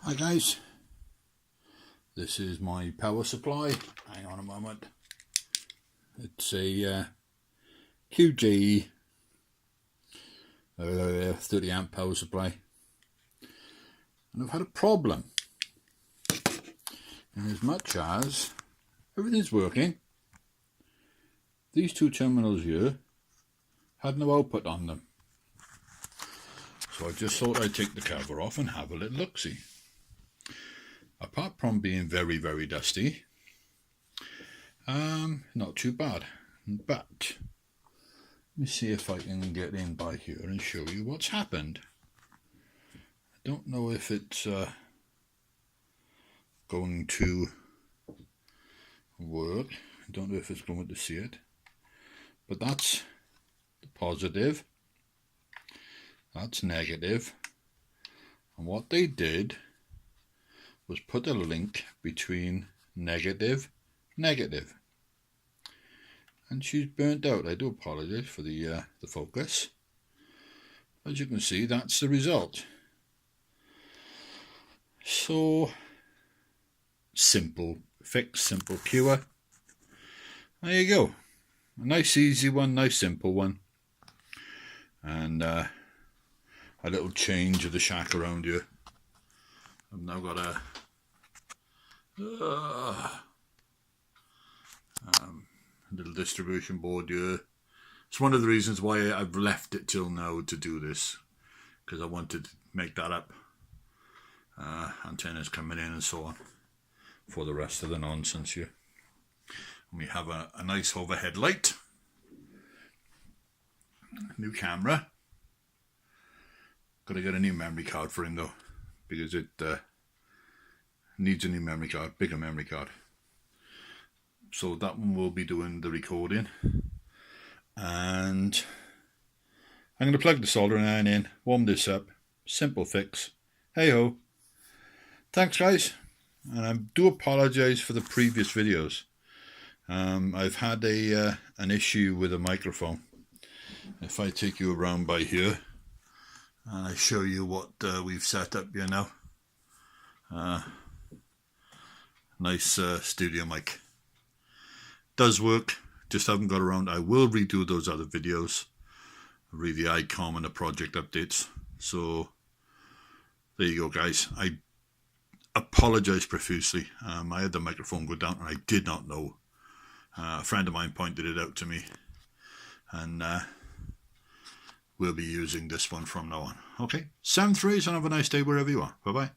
Hi guys, this is my power supply. Hang on a moment. It's a QG 30 amp power supply, and I've had a problem in as much as everything's working. These two terminals here had no output on them, so I just thought I'd take the cover off and have a little look-see. Apart from being very, very dusty, not too bad. But let me see if I can get in by here and show you what's happened. I don't know if it's going to work. I don't know if it's going to see it. But that's the positive. That's negative. And what they did was put a link between negative, and she's burnt out. I do apologize for the focus. As you can see, that's the result. So simple fix, simple cure. There you go. A nice easy one, nice simple one, and a little change of the shack around here. I've now got a little distribution board here. It's one of the reasons why I've left it till now to do this, because I wanted to make that up. Antennas coming in and so on for the rest of the nonsense here. And we have a nice overhead light, new camera. Got to get a new memory card for him though, because it needs a new memory card, bigger memory card. So that one will be doing the recording, and I'm going to plug the soldering iron in, warm this up. Simple fix. Hey ho. Thanks guys, and I do apologize for the previous videos. I've had an issue with a microphone. If I take you around by here and I show you what we've set up here now. Nice studio mic. Does work, just haven't got around. I will redo those other videos, read the ICOM and the project updates. So there you go guys. I apologize profusely. I had the microphone go down and I did not know. A friend of mine pointed it out to me, and we'll be using this one from now on. Okay, 7-3s, and have a nice day wherever you are. Bye bye.